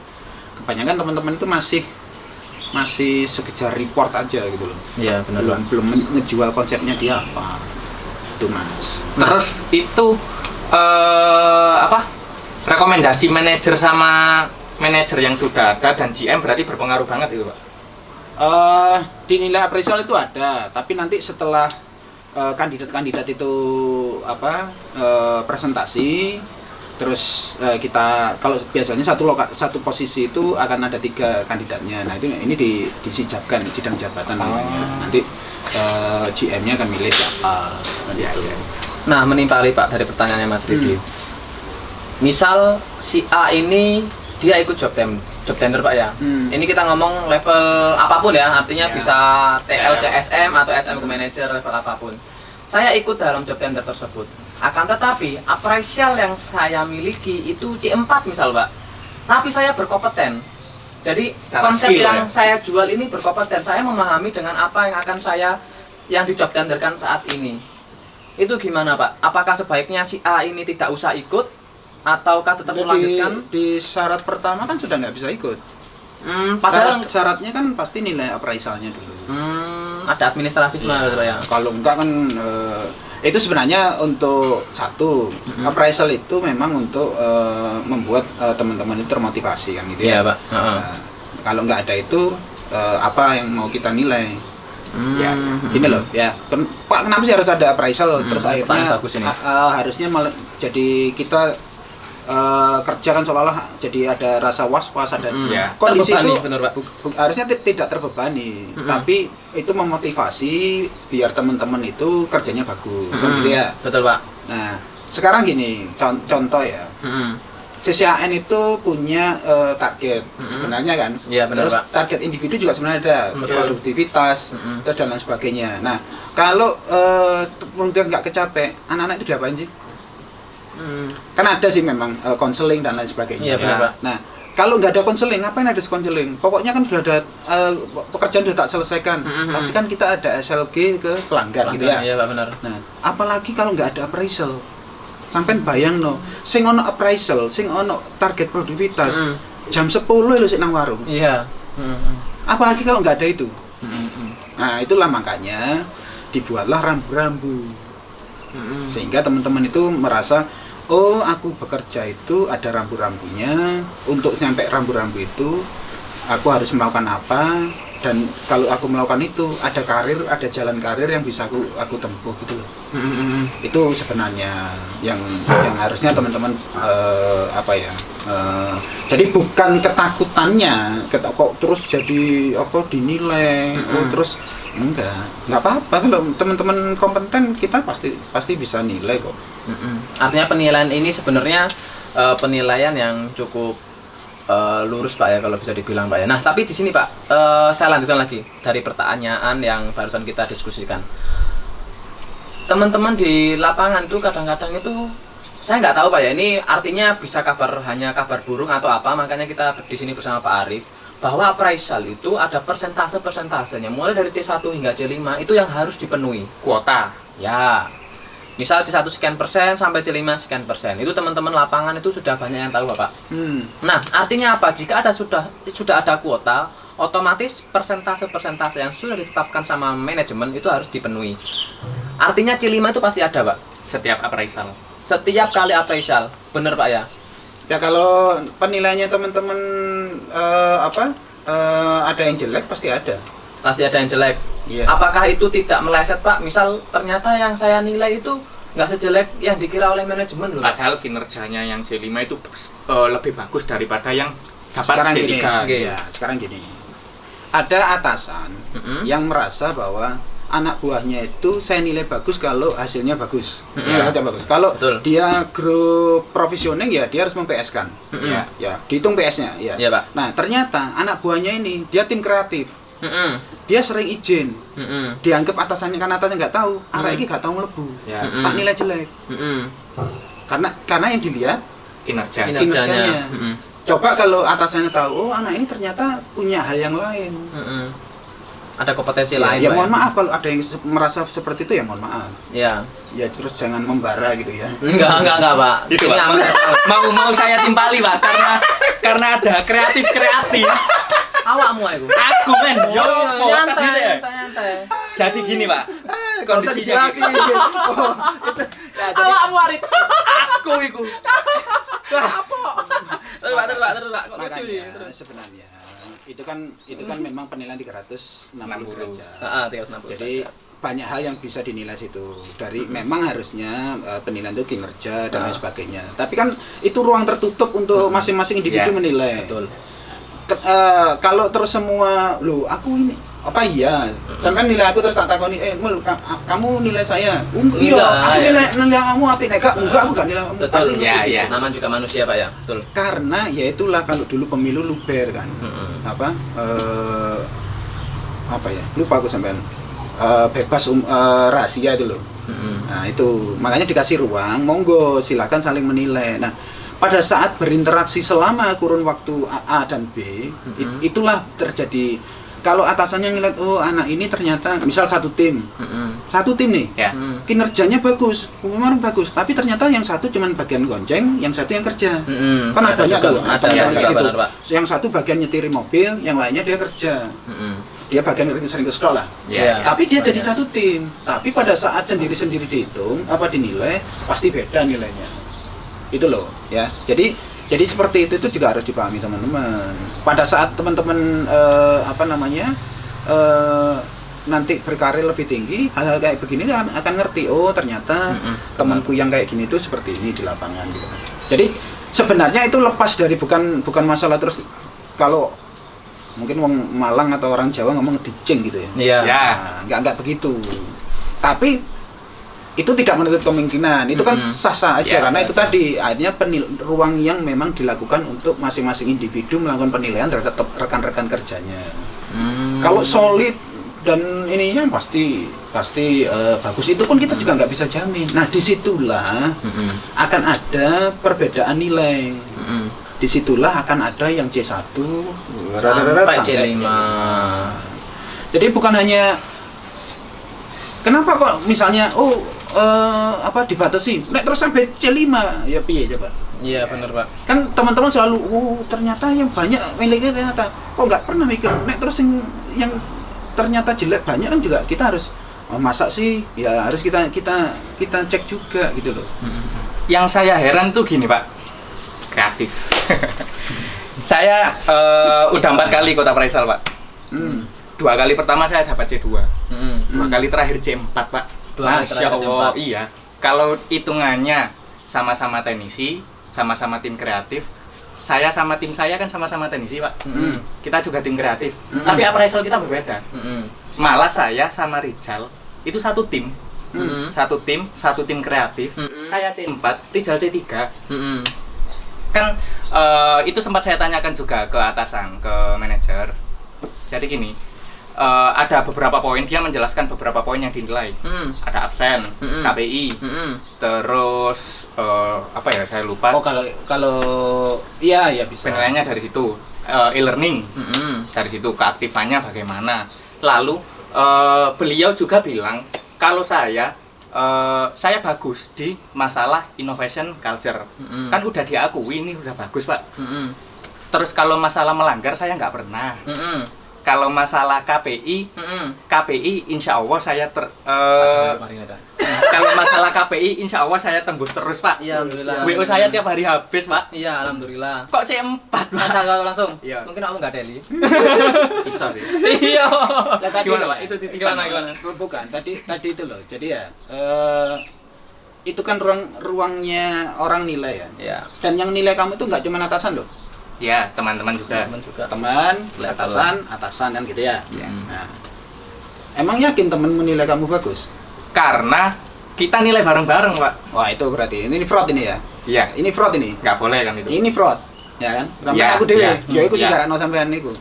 kebanyakan teman-teman itu masih masih sekedar report aja gitu loh. Iya, benar. Belum ngejual konsepnya dia apa. Itu Mas. Terus itu rekomendasi manajer sama manajer yang sudah ada dan GM berarti berpengaruh banget itu, Pak. Di nilai appraisal itu ada, tapi nanti setelah kandidat-kandidat itu presentasi, terus kita kalau biasanya satu posisi itu akan ada 3 kandidatnya. Nah ini disijabkan sidang jabatan namanya. Nanti GM-nya akan milih siapa. Nah, menimpali Pak dari pertanyaannya Mas Ridi. Misal si A ini dia ikut job tender Pak ya. Ini kita ngomong level apapun ya, artinya bisa TL ke SM atau SM ke manajer, level apapun. Saya ikut dalam job tender tersebut. Akan tetapi appraisal yang saya miliki itu C4 misal Pak. Tapi saya berkompeten. Jadi Secara konsep skill, yang ya? saya jual ini berkompeten. Saya memahami dengan apa yang akan yang di job tenderkan saat ini. Itu gimana Pak? Apakah sebaiknya si A ini tidak usah ikut? Ataukah tetap melanjutkan? Di syarat pertama kan sudah nggak bisa ikut. Padahal Syaratnya kan pasti nilai appraisalnya dulu. ada administrasi Ya, ya. kalau enggak kan itu sebenarnya untuk appraisal itu memang untuk membuat teman-teman itu termotivasi kan gitu Iya ya. Pak. Nah, kalau enggak ada itu apa yang mau kita nilai? Ya, gini loh ya. Pak, kenapa sih harus ada appraisal? Terus akhirnya bagus ini. harusnya malah jadi kita kerja kan seolah-olah jadi ada rasa was-was, ada Ya. kondisi Terbebani, itu bener, Pak. harusnya tidak terbebani, tapi itu memotivasi biar teman-teman itu kerjanya bagus, gitu ya. Betul Pak. Nah, sekarang gini, contoh ya, CCAN itu punya target sebenarnya kan. Iya, benar, terus Pak. target individu juga sebenarnya ada, produktivitas, terus dan lain sebagainya. Nah, kalau kemudian nggak kecapek, anak-anak itu diapain sih? Kan ada sih memang konseling dan lain sebagainya. Iya, benar, Pak. Nah, kalau nggak ada konseling, ngapain ada konseling? Pokoknya kan sudah ada pekerjaan sudah tak selesaikan, tapi kan kita ada SLG ke pelanggan gitu ya. Iya Pak, benar. Nah, apalagi kalau nggak ada appraisal. Sampai bayang no, sing ono appraisal, sing ono target produktivitas, jam 10 lho sik nang warung. Iya. Apalagi kalau nggak ada itu. Nah, itulah makanya dibuatlah rambu-rambu. Sehingga teman-teman itu merasa, oh aku bekerja itu ada rambu-rambunya, untuk sampai rambu-rambu itu aku harus melakukan apa, dan kalau aku melakukan itu ada jalan karir yang bisa aku tempuh gitu loh. Itu sebenarnya yang harusnya teman-teman jadi bukan ketakutannya kok terus jadi dinilai, terus nggak apa-apa, kalau teman-teman kompeten kita pasti bisa nilai kok. Artinya penilaian ini sebenarnya penilaian yang cukup lurus Pak ya, kalau bisa dibilang Pak ya. Nah tapi di sini Pak, saya lanjutkan lagi dari pertanyaan yang barusan kita diskusikan. Teman-teman di lapangan itu kadang-kadang itu saya nggak tahu Pak ya, ini artinya bisa hanya kabar burung atau apa, makanya kita di sini bersama Pak Arif bahwa appraisal itu ada persentase-persentasenya, mulai dari C1 hingga C5 itu yang harus dipenuhi Kuota. ya. Misal C1 sekian persen sampai C5 sekian persen, itu teman-teman lapangan itu sudah banyak yang tahu Bapak. Nah artinya apa? Jika sudah ada kuota, otomatis persentase-persentase yang sudah ditetapkan sama manajemen itu harus dipenuhi. Artinya C5 itu pasti ada Pak, Setiap appraisal. setiap kali appraisal, bener Pak ya? Ya kalau penilaiannya teman-teman ada yang jelek pasti ada. Pasti ada yang jelek. Iya. Apakah itu tidak meleset Pak? Misal ternyata yang saya nilai itu nggak sejelek yang dikira oleh manajemen loh. Padahal kinerjanya yang C5 itu lebih bagus daripada yang dapat Sekarang C3. gini, ya, sekarang gini. Ada atasan yang merasa bahwa anak buahnya itu saya nilai bagus kalau hasilnya bagus. Hasilnya bagus. Kalau Betul. dia grup profesioning ya dia harus mem-PS-kan. Ya. Ya, dihitung PS-nya ya. Iya, Pak. Nah, ternyata anak buahnya ini dia tim kreatif. Dia sering izin. Dianggap atasannya, kan atasannya nggak tahu, arek iki nggak tahu melebu. Ya. Tak nilai jelek. Karena yang dilihat Kinerja. kinerjanya. Coba kalau atasannya tahu, oh anak ini ternyata punya hal yang lain. Ada kompetensi Ya, lain ya Pak, mohon maaf kalau ada yang merasa seperti itu, ya mohon maaf. Ya. Ya terus jangan membara gitu ya. Enggak Pak. Itu Ini Pak. aman. Mau saya timpali Pak, karena ada kreatif. Awakmu aku. Aku men, yo Nyantai, nyantai. Jadi gini Pak, Kalau usah kondisinya dijelasin. Oh, itu. Ya, jadi Awakmu Arit. aku iku. terus Pak, kok lucu sih. Makanya sebenarnya itu kan memang penilaian 360 derajat. Heeh, 360. Jadi banyak hal yang bisa dinilai situ. Dari memang harusnya penilaian itu kinerja dan lain sebagainya. Tapi kan itu ruang tertutup untuk masing-masing individu Ya, menilai. betul. Kalau terus semua, loh aku ini apa iya? Sampai nilai aku terus tak takoni, Mul, kamu nilai saya? Iya, Enggak, aku ya. nilai kamu apa enggak? Enggak, aku enggak nilai kamu. Betul, Pasti ya, begitu. ya. Nama juga manusia Pak ya, betul. Karena ya itulah kalau dulu pemilu luber kan. Apa ya? Lupa aku sampean. Bebas rahasia itu loh. Nah itu makanya dikasih ruang, monggo silakan saling menilai. Nah pada saat berinteraksi selama kurun waktu A dan B, itulah terjadi. Kalau atasannya ngeliat, oh anak ini ternyata misal satu tim nih, Ya. kinerjanya bagus, kemarin bagus, tapi ternyata yang satu cuman bagian gonceng, yang satu yang kerja. Kan ada banyak tuh, ada teman-teman juga kayak gitu. benar Pak. Yang satu bagian nyetiri mobil, yang lainnya dia kerja. Dia bagian sering ke sekolah. Ya. Tapi dia jadi satu tim. Tapi pada saat sendiri-sendiri dihitung, apa dinilai, pasti beda nilainya. Itu loh, ya. Jadi seperti itu juga harus dipahami teman-teman. Pada saat teman-teman nanti berkarir lebih tinggi, hal-hal kayak begini akan ngerti. Oh ternyata temanku yang kayak gini itu seperti ini di lapangan gitu. Jadi sebenarnya itu lepas dari bukan masalah terus kalau mungkin wong Malang atau orang Jawa ngomong dicing gitu ya. Iya. Ya. Nah, enggak begitu. Tapi itu tidak menutup kemungkinan. Itu kan sah-sah aja Ya, karena itu betul. tadi akhirnya ruang yang memang dilakukan untuk masing-masing individu melakukan penilaian terhadap rekan-rekan kerjanya. Kalau solid dan ininya pasti bagus, itu pun kita juga nggak bisa jamin. Nah disitulah akan ada perbedaan nilai. Disitulah akan ada yang C1 Sampai C5. Jadi bukan hanya kenapa kok misalnya dibatasi nek terus sampai C5 ya piye coba. Iya benar Pak. Kan teman-teman selalu ternyata yang banyak miliknya ternyata kok nggak pernah mikir nek terus yang ternyata jelek banyak kan juga kita harus masa sih ya harus kita cek juga gitu loh. Yang saya heran tuh gini Pak, kreatif. Saya udah 4 kali Kota Praisal Pak. 2 kali pertama saya dapat C2. 2 kali terakhir C4 Pak. 2 kali terakhir Allah, C4. iya. Kalau hitungannya sama-sama teknisi, sama-sama tim kreatif, saya sama tim saya kan sama-sama teknisi Pak. Kita juga tim kreatif. Tapi appraisal kita berbeda. Malah saya sama Rijal itu satu tim. Satu tim kreatif. Saya C4, Rijal C3. Kan itu sempat saya tanyakan juga ke atasan, ke manajer. Jadi gini, ada beberapa poin, dia menjelaskan beberapa poin yang dinilai. Ada absen, KPI, terus apa ya saya lupa. Oh kalau iya bisa. Penilaiannya dari situ, e-learning, dari situ keaktifannya bagaimana. Lalu beliau juga bilang kalau saya bagus di masalah innovation culture. Kan udah diakui ini udah bagus Pak. Terus kalau masalah melanggar saya nggak pernah. Kalau masalah KPI, KPI insya Allah saya kalau masalah KPI insya Allah saya tembus terus Pak. Iya alhamdulillah. WO saya tiap hari habis Pak. Iya alhamdulillah. Kok C4 Pak? Kalau langsung. Iya. Mungkin aku nggak Deli. Bisa sih. Iya. Lah, tadi Gimana loh, Pak? Itu gimana? Bukan, tadi itu loh. Jadi ya itu kan ruangnya orang nilai ya. Iya. Dan yang nilai kamu itu nggak cuma atasan loh. Ya, teman-teman juga. Teman juga. Teman, Selevel. atasan kan gitu ya. Ya. Nah, emang yakin temen menilai kamu bagus? Karena kita nilai bareng-bareng Pak. Wah itu berarti ini fraud ini ya. Iya. Ini fraud ini. Nggak boleh kan itu. Ini fraud, ya kan? Sampai Ya, aku dewe, ya. ya aku sih Ya. garano sampean niku.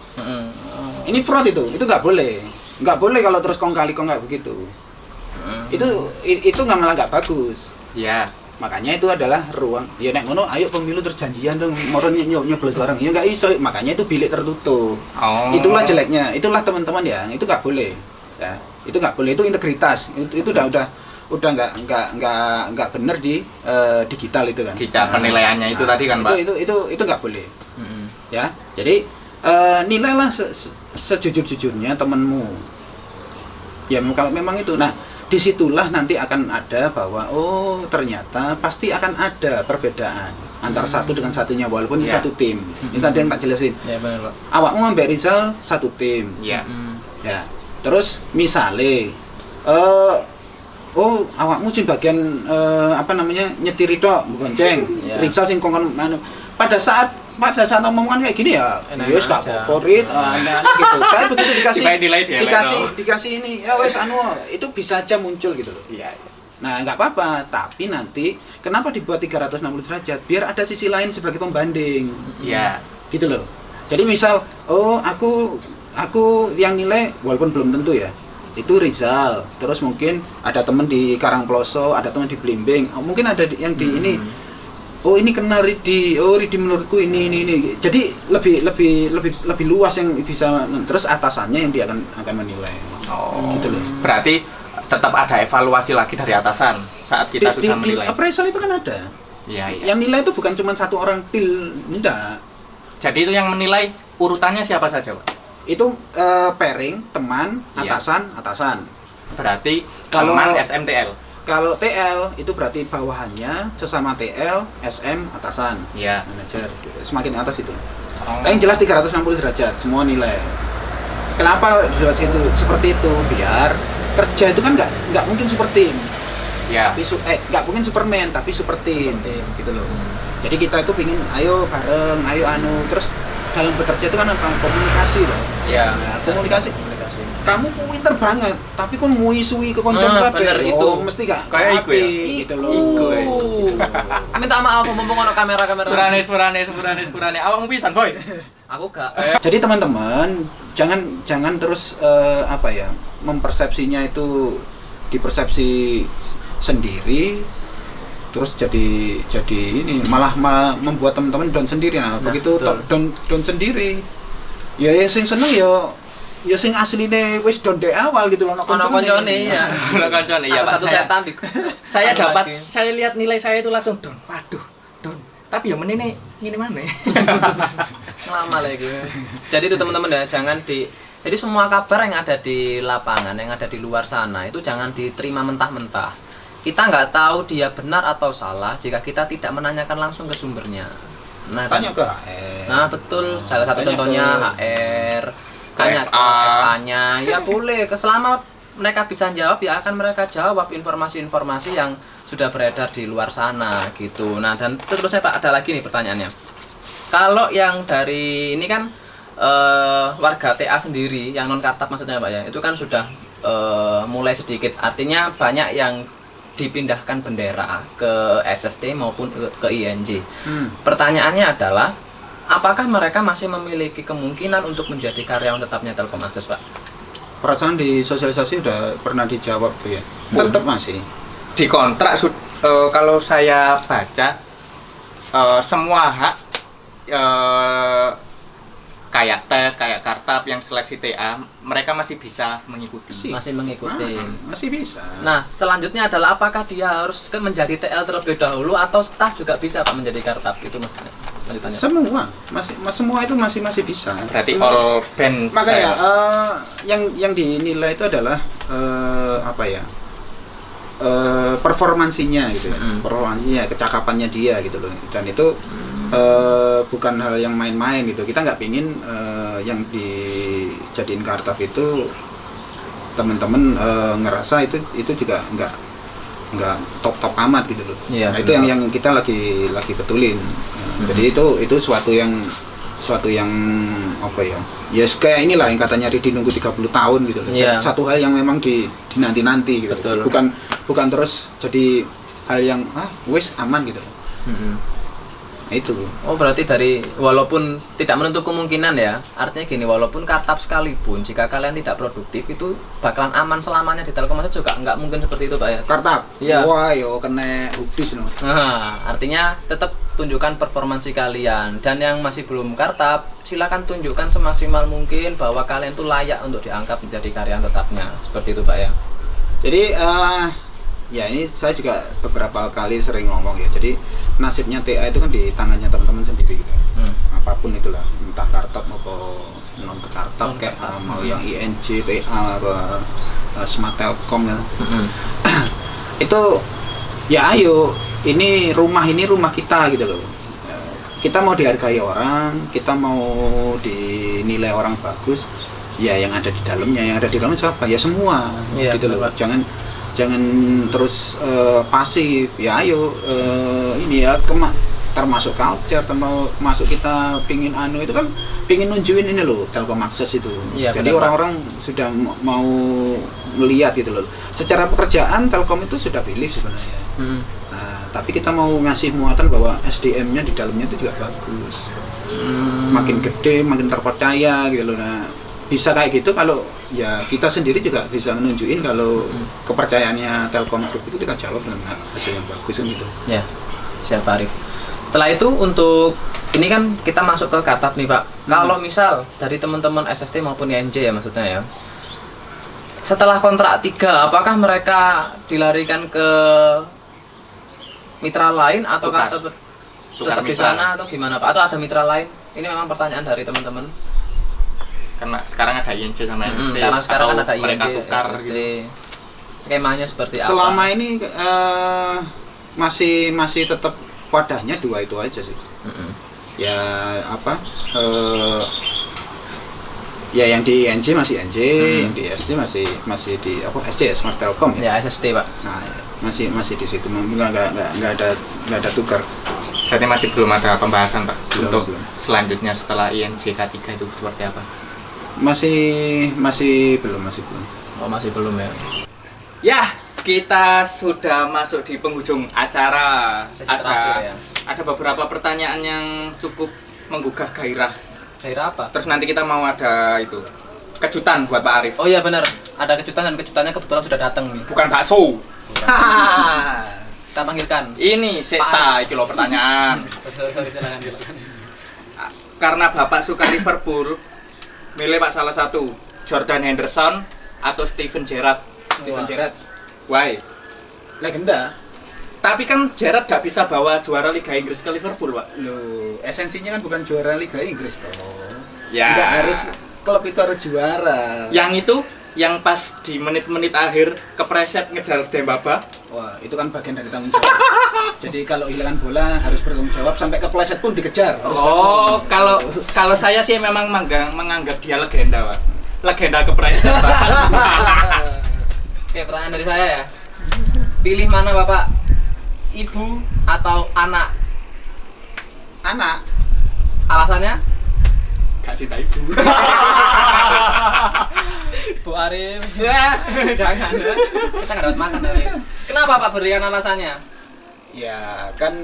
Ini fraud itu nggak boleh. Nggak boleh kalau terus kong kali kong nggak begitu. Itu nggak malah nggak bagus. Iya. Makanya itu adalah ruang. Ya nek ngono, ayo pemilu terus janjian dong, moro nyoblos bareng. Ya nggak iso. Makanya itu bilik tertutup. Oh. Itulah jeleknya. Itulah teman-teman ya. Itu nggak boleh. Ya, itu nggak boleh. Itu integritas. Itu udah nggak benar di digital itu kan. Penilaiannya itu tadi kan Pak. Itu nggak boleh. Ya, jadi nilailah sejujur-jujurnya temanmu. Ya kalau memang itu, nah disitulah nanti akan ada bahwa oh ternyata pasti akan ada perbedaan antara satu dengan satunya walaupun ini satu tim. Ini tadi yang tak jelasin. Ya benar, Pak. Awakmu ambek Rizal satu tim. Iya. Ya. Terus misale oh awakmu sing bagian nyetiri tok gonceng. Ya. Rizal sing kongkon pada saat omongan kayak gini ya, wis gak aja. apa-apa Rit, gitu. Tapi begitu Nilai dikasih ini, ya wes itu bisa aja muncul gitu loh. Iya. Nah, nggak apa-apa, tapi nanti kenapa dibuat 360 derajat? Biar ada sisi lain sebagai pembanding. Iya. Gitu loh. Jadi misal, oh aku yang nilai walaupun belum tentu ya. Itu Rizal. Terus mungkin ada teman di Karangploso, ada teman di Blimbing. Oh, mungkin ada yang di ini. Oh, ini kenal Ridi. Oh, Ridi menurutku ini. Jadi lebih luas yang bisa, terus atasannya yang dia akan menilai. Oh. Gitu loh. Berarti tetap ada evaluasi lagi dari atasan saat kita sudah Di menilai. appraisal itu kan ada. Iya. Yang nilai itu bukan cuma satu orang enggak. Jadi itu yang menilai urutannya siapa saja, Pak? Itu pairing, teman, Iya. atasan. Berarti Kalau- teman SMTL. Kalau TL itu berarti bawahannya sesama TL, SM, atasan, Iya. manajer. Semakin atas itu. Oh. Tapi yang jelas 360 derajat semua nilai. Kenapa derajat itu seperti itu? Biar kerja itu kan nggak mungkin super team. Iya. Tapi nggak mungkin Superman tapi super team, gitu loh. Jadi kita itu pingin ayo bareng, ayo terus dalam bekerja itu kan apa? Komunikasi loh. Iya. Nah, komunikasi. Kamu pinter banget, tapi kon muisuwi ke konco bener, kabeh. itu. Oh, mesti gak Kayak iku ya? gitu loh. Iku ya. Minta maaf mumpung ono kamera. Sepurane. Awakmu pisan, Boy. Aku gak. Jadi teman-teman jangan terus mempersepsinya itu dipersepsi sendiri terus jadi ini malah membuat teman-teman down sendiri. Nah, begitu down sendiri ya sing seneng ya sing asline wis down dari awal gitu loh Ono koncone ya. Ono koncone ya, Pak. Satu setan di. Saya lihat nilai saya itu langsung down. Waduh, down. Tapi ya menene ngene mana? Lama lagi. Jadi itu teman-teman ya, jadi semua kabar yang ada di lapangan, yang ada di luar sana itu jangan diterima mentah-mentah. Kita nggak tahu dia benar atau salah jika kita tidak menanyakan langsung ke sumbernya. Nah, tanya ke HR. Nah, betul. Salah satu Tanya contohnya ke- HR. Tanya ke FA. FA-nya. Ya boleh, selama mereka bisa jawab ya akan mereka jawab informasi-informasi yang sudah beredar di luar sana gitu. Nah, dan seterusnya Pak, ada lagi nih pertanyaannya. Kalau yang dari ini kan warga TA sendiri yang non kartap maksudnya Pak ya, itu kan sudah mulai sedikit, artinya banyak yang dipindahkan bendera ke SST maupun ke INJ. Pertanyaannya adalah apakah mereka masih memiliki kemungkinan untuk menjadi karyawan tetapnya Telkom Akses, Pak? Perasaan di sosialisasi udah pernah dijawab tuh ya. Tetap masih. Di kontrak kalau saya baca semua hak kayak tes, kayak kartap yang seleksi TA, mereka masih bisa mengikuti. Masih mengikuti. Masih bisa. Nah, selanjutnya adalah apakah dia harus menjadi TL terlebih dahulu atau staff juga bisa Pak menjadi kartap? Itu maksudnya. Lanjutannya. Semua itu masih bisa. Berarti all band Makanya saya. yang dinilai itu adalah performansinya gitu ya. Performansinya, kecakapannya dia gitu loh. Dan itu bukan hal yang main-main gitu. Kita nggak pingin yang dijadiin kartap itu teman-teman ngerasa itu juga nggak top amat gitu loh. Iya, Nah, itu yang kita lagi betulin. Jadi itu suatu yang apa ya? Yes, kayak inilah yang katanya Ridi nunggu 30 tahun gitu loh. Iya. Satu hal yang memang dinanti-nanti gitu. Betul. Bukan terus jadi hal yang wis aman gitu. Nah, itu. Oh, berarti walaupun tidak menutup kemungkinan ya, artinya gini, walaupun kartap sekalipun, jika kalian tidak produktif itu bakalan aman selamanya di Telkom Akses juga nggak mungkin seperti itu Pak ya. Kartap. Iya. Wah, yo kena hubis no. Nah, artinya tetap tunjukkan performansi kalian, dan yang masih belum kartap silakan tunjukkan semaksimal mungkin bahwa kalian tuh layak untuk diangkat menjadi karyawan tetapnya, seperti itu Pak ya. Jadi ya ini saya juga beberapa kali sering ngomong ya. Jadi nasibnya TA itu kan di tangannya teman-teman sendiri gitu. Apapun itulah, entah kartap maupun pakai, mau yang INJ, PA, Smart Telkom ya. Itu ya ayo, ini rumah kita gitu loh. Kita mau dihargai orang, kita mau dinilai orang bagus, ya yang ada di dalamnya. Yang ada di dalamnya siapa? Ya semua, gitu loh. Jangan terus pasif. Ya ayo, ini ya termasuk culture, termasuk kita pingin itu kan pingin nunjukin ini loh, Telkom Access itu. Jadi orang-orang sudah mau melihat gitu loh. Secara pekerjaan Telkom itu sudah pilih sebenarnya. Nah, tapi kita mau ngasih muatan bahwa SDM-nya di dalamnya itu juga bagus. Makin gede, makin terpercaya gitu loh. Nah, bisa kayak gitu kalau ya kita sendiri juga bisa menunjukin kalau kepercayaannya Telkom Group itu kita jawab dengan hasil yang bagus kan gitu. Ya, siap Arif. Setelah itu untuk ini kan kita masuk ke Katap nih Pak. Kalau misal dari teman-teman SST maupun INJ ya maksudnya ya. Setelah kontrak 3, apakah mereka dilarikan ke mitra lain atau tetap di sana atau gimana Pak? Atau ada mitra lain? Ini memang pertanyaan dari teman-teman. Karena sekarang ada INJ sama SST. Sekarang kan ada INJ, mereka tukar SST. gitu. Skemanya seperti apa? Selama ini masih tetap wadahnya 2 itu aja sih. Ya apa? Ya yang di INJ masih INJ, yang di ST masih di apa SC ya, Smart Telkom ya. Ya SST Pak. Nah masih di situ, nggak ada tukar. Berarti masih belum ada pembahasan Pak untuk belum. selanjutnya setelah INJ K3 itu seperti apa? Masih belum. Oh masih belum ya. Ya, kita sudah masuk di penghujung acara. Sesi terakhir ya. Ada beberapa pertanyaan yang cukup menggugah gairah. Gairah apa? Terus nanti kita mau ada itu kejutan buat Pak Arif. Oh iya benar, ada kejutan dan kejutannya kebetulan sudah datang nih. Bukan bakso. Kita panggilkan. Ini Seta, iki loh pertanyaan. Sorry, silakan. Karena Bapak suka Liverpool, milih Pak salah satu, Jordan Henderson atau Steven Gerrard. Steven Gerrard, Why? legenda. Tapi kan Gerrard gak bisa bawa juara Liga Inggris ke Liverpool, Pak. Loh, esensinya kan bukan juara Liga Inggris toh. Ya. Nggak harus klub itu harus juara. Yang itu, yang pas di menit-menit akhir kepreset ngejar Dembaba. Wah, itu kan bagian dari tanggung jawab. Jadi kalau hilangan bola harus bertanggung jawab, sampai kepleset pun dikejar. Oh, kalau saya sih memang menganggap dia legenda, Pak. Legenda kepreset, Pak. Oke, pertanyaan dari saya ya. Pilih mana Bapak? Ibu atau anak? Anak. Alasannya? Gak cinta ibu. Bu Arif. Ya, jangan. Kita nggak dapat makan dari. Kenapa Pak berikan alasannya? Ya kan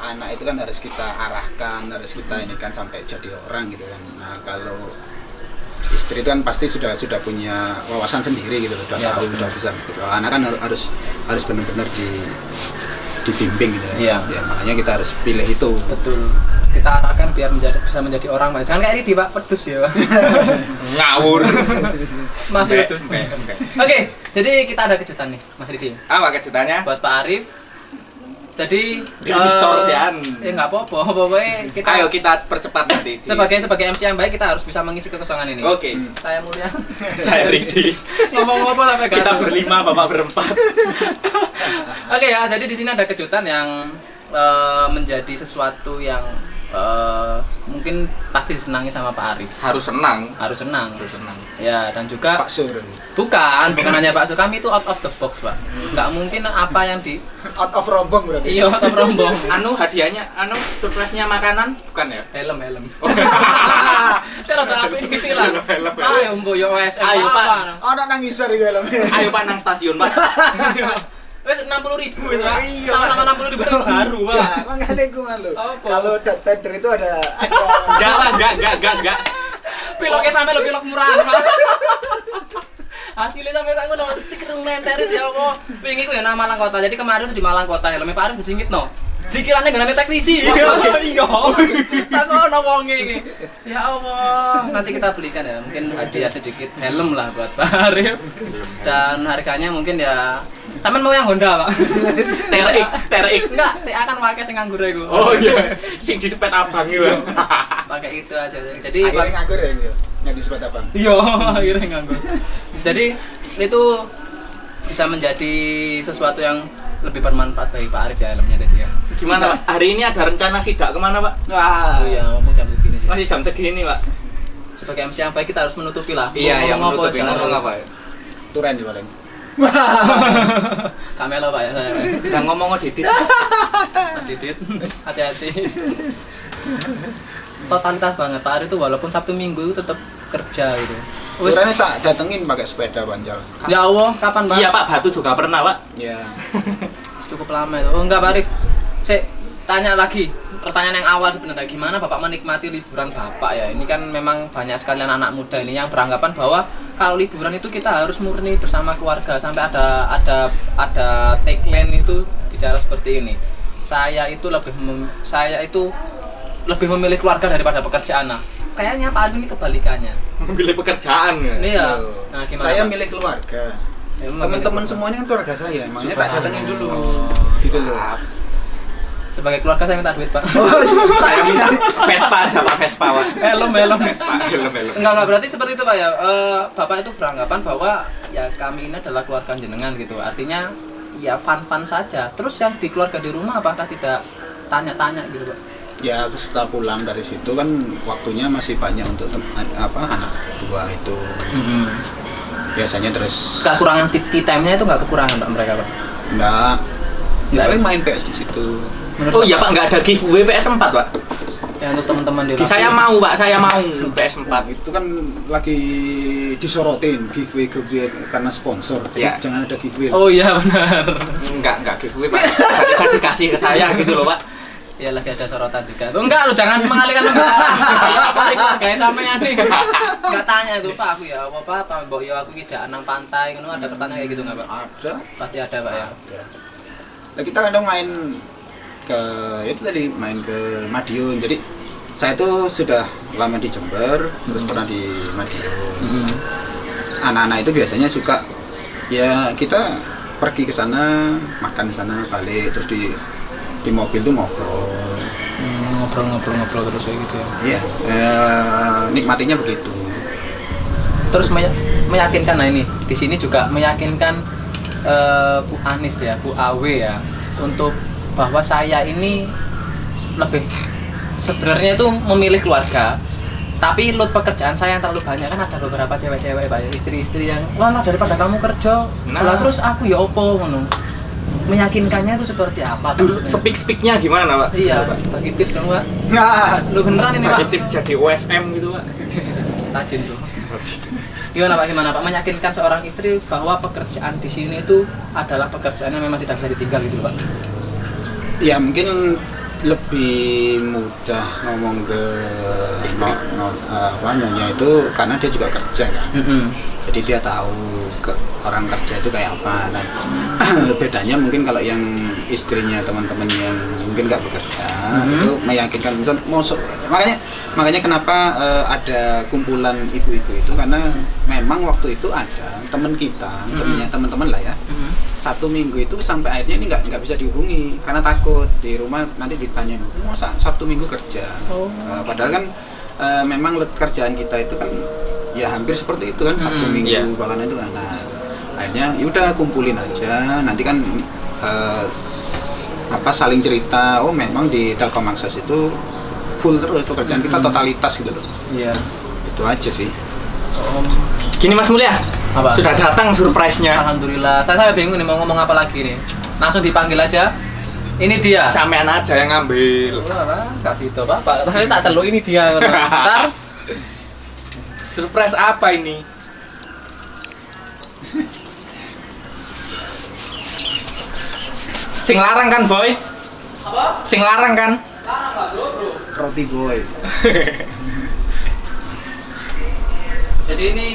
anak itu kan harus kita arahkan, harus kita ini kan sampai jadi orang gitu kan. Nah kalau istri itu kan pasti sudah punya wawasan sendiri gitu, sudah tahu, sudah bisa gitu. Anak kan harus benar-benar dibimbing gitu ya. Ya makanya kita harus pilih itu. Betul. Kita arahkan biar bisa menjadi orang baik. Jangan kayak ini di Pak, pedus ya Pak. Ngawur. Masih pedus. Oke, jadi kita ada kejutan nih Mas Ridi. Apa kejutannya? Buat Pak Arif. Jadi Ya nggak apa-apa, pokoknya kita ayo kita percepat nanti. sebagai MC yang baik kita harus bisa mengisi kekosongan ini. Oke. Saya Mulya. Saya Ridi. Ngomong-ngomong sampai Kita gatal. berlima, Bapak berempat. Oke ya, jadi di sini ada kejutan yang menjadi sesuatu yang mungkin pasti disenangi sama Pak Arif. Harus senang. Harus senang. Harus senang. Ya, dan juga Pak Sur. bukan hanya Pak Su, kami itu out of the box, Pak. Nggak mungkin apa yang di Out of rombong berarti. iya out of rombong. Hadiahnya, surprise-nya makanan bukan ya? Helm. Cara tapi ditilang. Helm. Ayo mbok yo OSM. Ayo, Pak. Anak nangisar iki helm. Ayo Pak nang stasiun, Pak. Wes 60.000 wis, Pak. Iya. Sama-sama 60.000 tahun baru, Pak. Ya, makanya gue malu. Apa? Kalau tender itu ada Enggak. Piloknya sampai lo pilok murahan, Pak. Hasilnya sampai kayak ngono stiker ngenterin ya Allah. Wingi ku ya nang Malang Kota. Jadi kemarin tuh di Malang Kota helmnya Pak Arif disingkitno. Dikirane ngene teknisi. Iya. Takono wong iki. Ya Allah, nanti kita belikan ya. Mungkin hadiah sedikit helm lah buat Pak Arif. Dan harganya mungkin ya sampean mau yang Honda, Pak. TRX. Enggak, TA kan pakai sing nganggur iku. Oh iya. Sing disepet abang iki, Pak. Pakai itu aja. Jadi akhirnya nganggur ya gitu. Jadi sepeda bang. Iya, akhirnya nganggur. Jadi itu bisa menjadi sesuatu yang lebih bermanfaat bagi Pak Arif ya helmnya tadi ya. Gimana Pak? Hari ini ada rencana sidak kemana Pak? Wah. Oh iya, ngomong jam segini sih. Masih jam segini Pak? Sebagai MC yang baik kita harus menutupi lah. Iya, Ngomong apa menutupi sekarang? ngomong apa ya? Turen di paling. Kamelo Pak ya saya. Pak. Yang ngomong Didit. Mas Didit, hati-hati. Totalitas banget Pak Arif itu walaupun Sabtu Minggu itu tetap kerja gitu. Wes, Turennya tak datengin pakai sepeda banjal. ya Allah, kapan Pak? Iya Pak, Batu juga pernah Pak. Ya. Cukup lama itu. Oh enggak Pak Arif. Saya tanya lagi. Pertanyaan yang awal sebenarnya gimana Bapak menikmati liburan Bapak ya? Ini kan memang banyak sekali anak muda ini yang beranggapan bahwa kalau liburan itu kita harus murni bersama keluarga sampai ada tagline itu bicara seperti ini. Saya itu lebih memilih keluarga daripada pekerjaan. Nah, kayaknya Pak Arif ini kebalikannya. Memilih pekerjaan ya? Iya. Loh. Nah, gimana? Saya Pak? milih keluarga. Ya, Teman-teman memilih semuanya kan keluarga saya, makanya tak datengin dulu. Oh. Gitu loh. Sebagai keluarga saya minta duit Pak. Saya minta Vespa aja Pak, Vespa Pak. Helm. Vespa, helm. Enggak berarti seperti itu Pak ya. Bapak itu beranggapan bahwa ya kami ini adalah keluarga jenengan gitu. Artinya ya fun saja. Terus yang di keluarga di rumah apakah tidak tanya-tanya gitu Pak? Ya setelah pulang dari situ kan waktunya masih banyak untuk anak dua itu. Biasanya terus Kekurangan TV time-nya itu nggak kekurangan Pak mereka Pak? enggak. Enggak, Paling main PS di situ. Menurut Oh iya Pak, nggak ada giveaway PS4 Pak? Ya untuk teman-teman di Saya mau Pak, saya mau PS4. Itu kan lagi disorotin giveaway karena sponsor. Jadi Ya. jangan ada giveaway. Oh iya benar. Enggak giveaway Pak. Tiba-tiba dikasih ke saya gitu loh Pak. Ya lagi ada sorotan juga. Oh, enggak lu jangan mengalihkan pembicaraan. Apa sih keluarganya sampean nih? Enggak tanya itu Pak aku ya apa mbok yo aku iki jak nang pantai ngono ada pertanyaan kayak gitu enggak Pak? Ada. Pasti ada Pak ya. Ada. Nah, kita kadang main ke itu tadi main ke Madiun. Jadi saya tuh sudah lama di Jember, terus pernah di Madiun. Anak-anak itu biasanya suka ya kita pergi ke sana, makan di sana, balik terus di mobil tuh ngobrol. Ngobrol terus kayak gitu ya. Iya, nikmatinya begitu. Terus meyakinkan nah ini di sini juga meyakinkan Bu Anis ya, Bu Awe ya untuk bahwa saya ini lebih sebenarnya itu memilih keluarga tapi load pekerjaan saya yang terlalu banyak kan ada beberapa cewek-cewek banyak istri-istri yang wah daripada kamu kerja lah terus aku ya opo ngono meyakinkannya itu seperti apa Dulu speak-speaknya gimana Pak? iya bagi tips dong Pak Nah, lu beneran ini Pak Bagi tips jadi OSM gitu Pak. rajin tuh gimana Pak meyakinkan seorang istri bahwa pekerjaan di sini itu adalah pekerjaan yang memang tidak bisa ditinggal gitu Pak. ya mungkin lebih mudah ngomong ke nyonya itu karena dia juga kerja kan. Jadi dia tahu orang kerja itu kayak apa. Nah, bedanya mungkin kalau yang istrinya teman-teman yang mungkin nggak bekerja itu meyakinkan. Makanya kenapa ada kumpulan ibu-ibu itu karena memang waktu itu ada teman kita, teman-teman lah ya. 1 minggu itu sampai akhirnya ini nggak bisa dihubungi karena takut di rumah nanti ditanya mau Sabtu Minggu kerja. Padahal kan memang kerjaan kita itu kan ya hampir seperti itu kan Sabtu Minggu bahkan itu kan. Nah, akhirnya yaudah kumpulin aja nanti kan saling cerita. Oh memang di Telkom Akses itu full terus pekerjaan kita totalitas gitu loh. Iya. Itu aja sih. Gini Mas Mulia, Apa? sudah datang surprise-nya. Alhamdulillah. Saya bingung nih mau ngomong apa lagi nih. Langsung dipanggil aja. Ini dia. Sampean aja yang ngambil. Kasih itu Bapak. Saya tak telur ini dia. Ntar Surprise apa ini? Sing larang kan boy? apa? Sing larang kan? Larang nggak bro? Roti boy. Jadi ini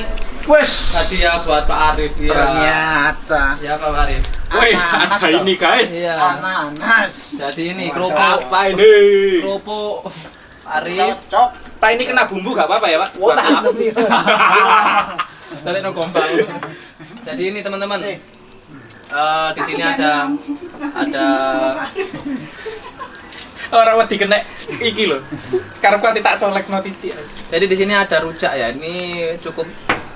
Wes. hadiah buat Pak Arif ya. Ternyata Siapa Pak Arif? Woi, Ananas ada dong. ini guys. Iya. ananas. Jadi ini Wah, kerupuk. Apa ini? Kerupuk Pak Arif. Cocok. Pak ini kena bumbu gak apa-apa ya Pak? Wah, Balik nang gombal. Jadi ini teman-teman. Di sini ada Orang wedi kena iki lho. Karepku ati tak colekno titik. Jadi di sini ada rujak ya. Ini cukup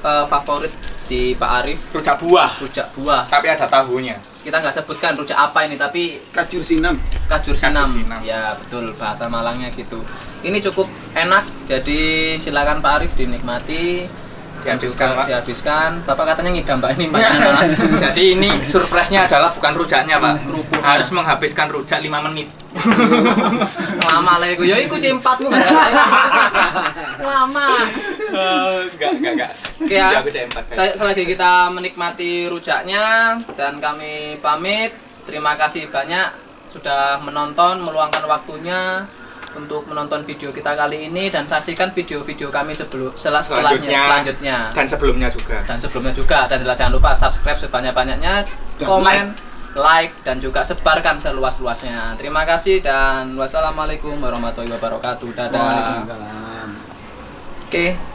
favorit di Pak Arif. Rujak buah, Rujak buah. tapi ada tahunya. Kita nggak sebutkan rujak apa ini, tapi Kajur sinam. kajur sinam. sinam. Ya betul, bahasa Malangnya gitu. Ini cukup enak. Jadi silakan Pak Arif dinikmati. Dihabiskan, Pak. Dihabiskan. Bapak katanya ngidam Mbak ini Mbak nanas. Jadi ini surprise-nya adalah bukan rujaknya, Pak. Harus menghabiskan rujak 5 menit. Lama lah iku. Ya iku C4-mu enggak ada. Lama. Enggak. Oke ya. Aku C4, guys. Selagi kita menikmati rujaknya dan kami pamit. Terima kasih banyak sudah menonton, meluangkan waktunya untuk menonton video kita kali ini dan saksikan video-video kami selanjutnya Dan sebelumnya juga. dan jangan lupa subscribe sebanyak-banyaknya, komen, like dan juga sebarkan seluas-luasnya. Terima kasih dan wassalamualaikum warahmatullahi wabarakatuh. Dadah. Waalaikumsalam. Oke.